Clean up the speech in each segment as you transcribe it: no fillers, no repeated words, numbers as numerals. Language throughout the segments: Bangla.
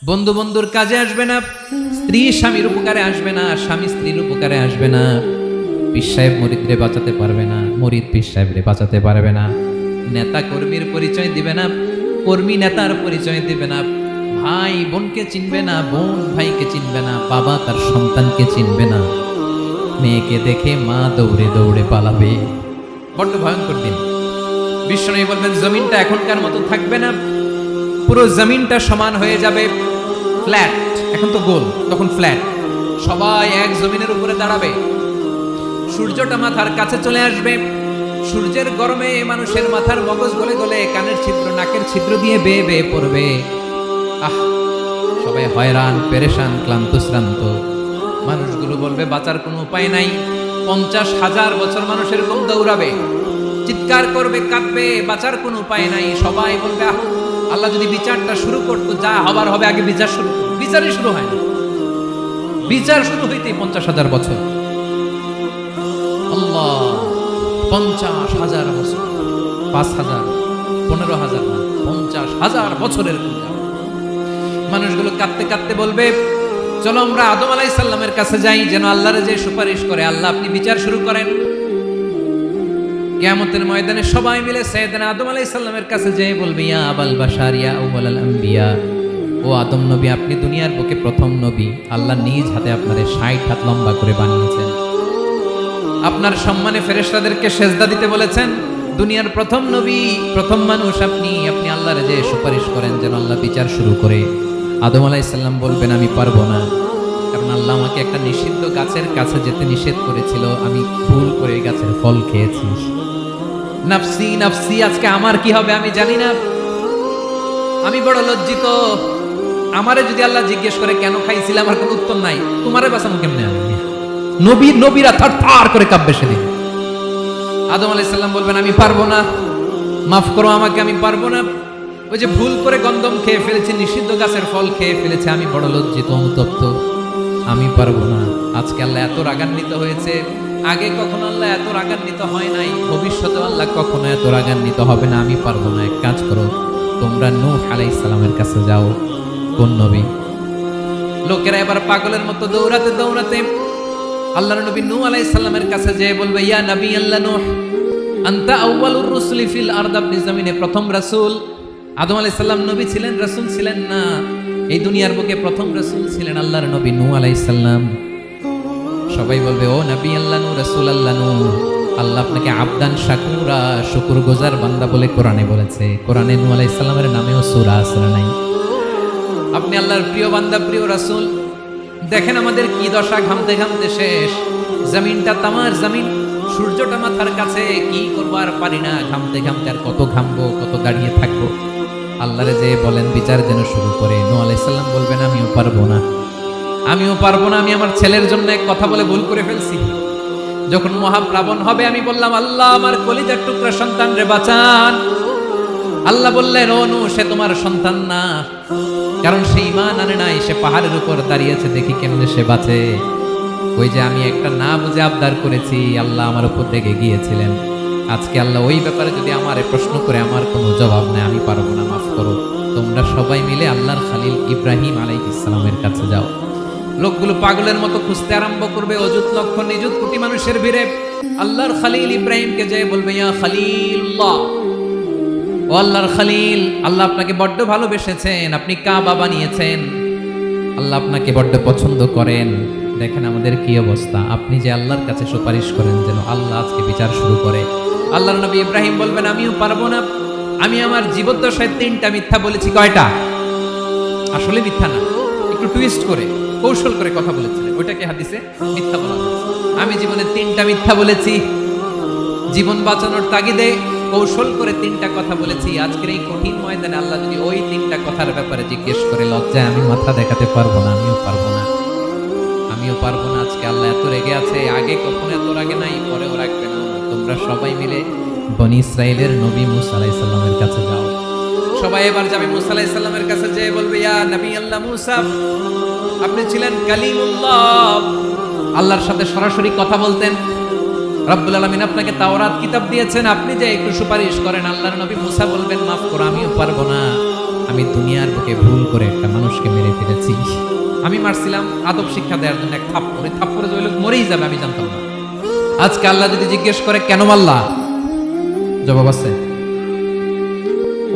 বন্ধু বন্ধুর কাজে আসবে না, স্ত্রী স্বামীর উপকারে আসবে না, স্বামী স্ত্রীর উপকারে আসবে না, পীর সাহেব মুরিদরে বাঁচাতে পারবে না, মুরিদ পীর সাহেবরে বাঁচাতে পারবে না, নেতা কর্মীর পরিচয় দিবে না, কর্মী নেতার পরিচয় দিবে না, ভাই বোনকে চিনবে না, বোন ভাইকে চিনবে না, বাবা তার সন্তানকে চিনবে না, মেয়েকে দেখে মা দৌড়ে দৌড়ে পালাবে। বড্ড ভয়ঙ্কর দিন। বিশ্বনবী বলবেন জমিনটা এখনকার মতো থাকবে না, পুরো জমিনটা সমান হয়ে যাবে, ফ্ল্যাট। এখন তো গোল, তখন ফ্ল্যাট। সবাই এক জমিনের উপরে দাঁড়াবে, সূর্যটা মাথার কাছে চলে আসবে, সূর্যের গরমে মানুষের মাথার মগজ গলে গলে কানের ছিদ্র নাকের ছিদ্র দিয়ে বেয়ে বেয়ে পড়বে। আহ, সবাই হয়রান পেরেশান ক্লান্ত শ্রান্ত। মানুষগুলো বলবে বাঁচার কোনো উপায় নাই। 50,000 বছর মানুষ এরকম দৌড়াবে, চিৎকার করবে, কাঁদবে, বাঁচার কোনো উপায় নাই। সবাই বলবে আল্লাহ যদি বিচারটা শুরু করতো, যা হবার হবে, আগে বিচার শুরু। বিচারই শুরু হয় না, বিচার শুরু হইতেই 50,000 বছর। আল্লাহ, 50,000 বছর, 5,000, 15,000 না, 50,000 বছরের মানুষগুলো কাঁদতে কাঁদতে বলবে চলো আমরা আদম আলাইহিস সালামের কাছে যাই, যেন আল্লাহর যে সুপারিশ করে আল্লাহ আপনি বিচার শুরু করেন। কিয়ামতের ময়দানে সবাই মিলে সাইয়েদনা আদম আলাইহিস সালামের কাছে যেয়ে বলবে ইয়া আবাল বাশার ইয়া আউয়ালাল আম্বিয়া, ও আদম নবী আপনি দুনিয়ার বুকে প্রথম নবী, আল্লাহ নিজ হাতে আপনারে 60 হাত লম্বা করে বানিয়েছেন, আপনার সম্মানে ফেরেশতাদেরকে সেজদা দিতে বলেছেন, দুনিয়ার প্রথম নবী প্রথম মানুষ আপনি, আপনি আল্লাহর যে সুপারিশ করেন যেন আল্লাহ বিচার শুরু করে। আদম আলাইহিস সালাম বলবেন আমি পারবো না, কারণ আল্লাহ আমাকে একটা নিষিদ্ধ গাছের কাছে যেতে নিষেধ করেছিল, আমি ভুল করে এই গাছের ফল খেয়েছি। নাফসি নাফসি, আজকে আমার কি হবে আমি জানি না, আমি বড় লজ্জিত। আমারে যদি আল্লাহ জিজ্ঞেস করে কেন খাইছিলাম, আমার কোনো উত্তর নাই, তোমারে বাঁচানো কেমনে? আমি নবীরা থার করে কাঁপবে সেদিন। আদম আলাইহিস সালাম বলবেন আমি পারবো না, মাফ করো আমাকে, আমি পারবো না, ওই যে ভুল করে গন্ধম খেয়ে ফেলেছি, নিষিদ্ধ গাছের ফল খেয়ে ফেলেছে, আমি বড় লজ্জিত অনুতপ্ত, আমি পারবো না। আজকে আল্লাহ এত রাগান্বিত হয়েছে, আগে কখনো আল্লাহ এত রাগান্বিত হয় নাই, ভবিষ্যতে আল্লাহ কখনো এত রাগান্বিত হবে না, আমি পারবো না। এক কাজ করো, তোমরা নূহ আলাইহিস সালামের কাছে যাও। কোন নবী? লোকেরা এবার পাগলের মতো দৌড়াতে দৌড়াতে আল্লাহর নবী নূহ আলাইহিস সালামের কাছে যেয়ে বলবে ইয়া নবী আল্লাহ নূহ আনতা আউয়ালুর রুসুলি ফিল আরদ, আপনি জমিনে প্রথম রাসূল। আদম আলাইহিস সালাম নবী ছিলেন, রাসূল ছিলেন না, এই দুনিয়ার বুকে প্রথম রাসূল ছিলেন আল্লাহর নবী নূহ আলাইহিস সালাম। সবাই বলবে ও নবী আল্লাহ নূহ, রাসূল আল্লাহ নূহ, আল্লাহ আপনাকে আবদান শাকুরা, শুকরগুজার বান্দা বলে কোরআনে বলেছে। কোরআনে নূহ আলাইহিস সালামের নামেও সূরা আছে না নাই? আপনি আল্লাহর প্রিয় বান্দা, প্রিয় রাসূল। দেখেন আমাদের কি দশা, ঘামতে ঘামতে শেষ, জমিনটা তামার জমিন, সূর্যটা মাথার কাছে, কি করবো আর পারি না, ঘামতে ঘামতে আর কত ঘামবো, কত দাঁড়িয়ে থাকবো। আল্লাহরে যে বলেন বিচার যেন শুরু করে। নূহ আলাইহিস সালাম বলবেন আমিও পারবো না, আমিও পারবো না, আমি আমার ছেলের জন্য এক কথা বলে ভুল করে ফেলছি। যখন মহাপ্লাবন হবে আমি বললাম আল্লাহ আমার কলিজার টুকরা সন্তান রে বাঁচান। আল্লাহ বললেন ও নূহ সে তোমার সন্তান না, কারণ সে ঈমান আনে নাই, সে পাহাড়ের উপর দাঁড়িয়েছে, দেখি কেমনে সে বাঁচে। ওই যে আমি একটা না বুঝে আবদার করেছি, আল্লাহ আমার উপর রেগে গিয়েছিলেন। আজকে আল্লাহ ওই ব্যাপারে যদি আমারে প্রশ্ন করে আমার কোনো জবাব নেই, আমি পারবো না, মাফ করো। তোমরা সবাই মিলে আল্লাহর খালিল ইব্রাহিম আলাইহিস সালামের কাছে যাও। লোকগুলো পাগলের মতো খুঁজতে আরম্ভ করবে, অযুত লক্ষ নিযুত কোটি মানুষের ভিড়ে আল্লাহর খালিল ইব্রাহিমকে যেয়ে বলবে ইয়া খালিলুল্লাহ, ও আল্লাহর খালিল, আল্লাহ আপনাকে বড্ড ভালোবেসেছেন, আপনি কাবা বানিয়েছেন, আল্লাহ আপনাকে বড্ড পছন্দ করেন। দেখেন আমাদের কি অবস্থা, আপনি যে আল্লাহর কাছে সুপারিশ করেন যেন আল্লাহ আজকে বিচার শুরু করে। আল্লাহর নবী ইব্রাহিম বলবেন আমিও পারবো না, আমি আমার জীবদ্দশায় 3টা মিথ্যা বলেছি। কয়টা? আসলে মিথ্যা না, একটু টুইস্ট করে কৌশল করে কথা বলেছিলেন, ওইটাকে হাদিসে মিথ্যা বলা হয়। আমি জীবনে 3টা মিথ্যা বলেছি, জীবন বাঁচানোর তাগিদে কৌশল করে 3টা কথা বলেছি। আজকের এই কঠিন ময়দানে আল্লাহ যদি ওই 3টা কথার ব্যাপারে জিজ্ঞেস করে, লজ্জায় আমি মাথা দেখাতে পারবো না, আমিও পারবো না, আমিও পারবো না। আজকে আল্লাহ এত রেগে আছে, আগে কখনো এত রাগে নাই, পরেও রাখবে না। তোমরা সবাই মিলে বনি ইসরাইলের নবী মূসা আলাইহিস সালামের কাছে যাও। সবাই এবার যাবে মূসা আলাইহিস সালামের কাছে, যেয়ে বলবে ইয়া নবী আল্লাহ মূসা, আপনি ছিলেন কালিমুল্লাহ, আল্লাহর সাথে সরাসরি কথা বলতেন, রব্বুল আলামিন আপনাকে তাওরাত কিতাব দিয়েছেন, আপনি যে একটু সুপারিশ করেন। আল্লাহর নবী মূসা বলবেন মাফ করো, আমিও পারবো না, আমি দুনিয়ার বুকে ভুল করে একটা মানুষকে মেরে ফেলেছি। আমি মারছিলাম আদব শিক্ষা দেওয়ার জন্য এক থাপ্পড়ে, থাপ্পড়ে যে ওই লোক মরেই যাবে আমি জানতাম না। আজকে আল্লাহ যদি জিজ্ঞেস করে কেন মারলা, জবাব আছে।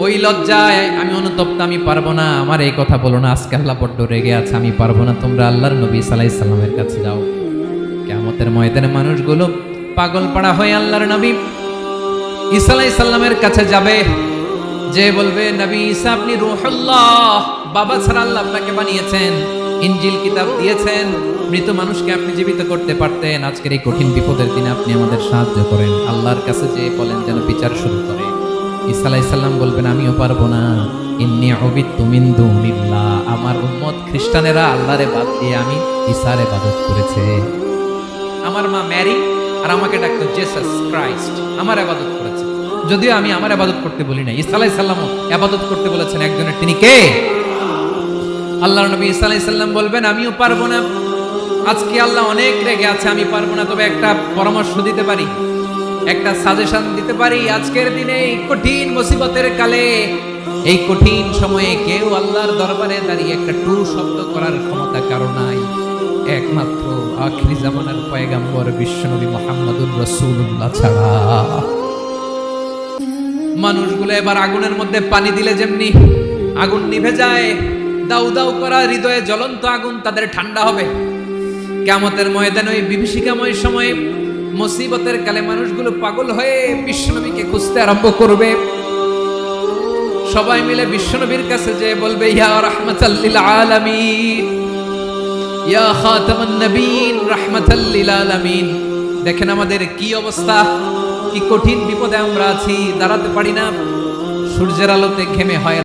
ওই লজ্জায় আমি অনুতপ্ত, আমি পারবো না, আমার এই কথা বলো না। আজকে আল্লাহ বড্ড রেগে আছে, আমি পারবো না। তোমরা আল্লাহর নবী সাল্লাল্লাহু আলাইহি সাল্লামের কাছে যাও। কিয়ামতের ময়দানে মানুষগুলো পাগল পাড়া হয়ে আল্লাহর নবী ঈসা আলাইহিস সালামের কাছে যাবে, যে বলবে নবী ঈসা আপনি রূহুল্লাহ, বাবা ছাড়া আল্লাহ আপনাকে বানিয়েছেন, ইনজিল কিতাব দিয়েছেন, মৃত মানুষকে আপনি জীবিত করতে পারতেন। আজকের এই কঠিন বিপদের দিনে আপনি আমাদের সাহায্য করেন। আল্লাহর কাছে যে বলেন যেন বিচার শুরু করে। ঈসা আলাইহিস সালাম বলবেন আমিও পারবো না। ইন্নী উবিদতু মিন দুনিল্লাহ, আমার উম্মত খ্রিস্টানেরা আল্লাহরে বাদ দিয়ে আমি ঈসার ইবাদত করেছে। আমার মা ম্যারি আর আমাকে ডাকতো জেসাস ক্রাইস্ট, আমার ইবাদত করেছে। যদিও আমি আমার ইবাদত করতে বলি না, ঈসা আলাইহিস সালামও ইবাদত করতে বলেছেন একজনের, তিনি কে? আল্লাহর নবী ঈসা আলাইহিস সালাম বলবেন আমিও পারবো না। আজকে আল্লাহ অনেক রেগে আছে, আমি পারবো না। তবে একটা পরামর্শ দিতে পারি, একটা সাজেশন দিতে পারি। আজকের দিনে এই কঠিন মুসিবতের কালে, এই কঠিন সময়ে কেউ আল্লাহর দরবারে দাঁড়িয়ে একটা টু শব্দ করার ক্ষমতা কারো নাই, একমাত্র আখিরি জামানার পয়গম্বর বিশ্বনবী মুহাম্মদুর রাসূলুল্লাহ ছাড়া। মানুষগুলো এবার আগুনের মধ্যে পানি দিলে যেমনি আগুন নিভে যায়, দাউ দাউ করা হৃদয়ে জ্বলন্ত আগুন তাদের ঠান্ডা হবে। কিয়ামতের ময়দানে ওই বিভীষিকাময় সময়ে মুসিবতের কালে মানুষগুলো পাগল হয়ে বিশ্বনবীকে খুঁজতে আরম্ভ করবে। সবাই মিলে বিশ্বনবীর কাছে যে বলবে ইয়া রাহমাতাল লিল আলামিন, ইয়া খাতামান নবীন, রাহমাতাল লিল আলামিন। দেখেন আমাদের কি অবস্থা, কি কঠিন বিপদে আমরা আছি, দাঁড়াতে পারি না, সূর্যের আলোতে ঘেমে হয়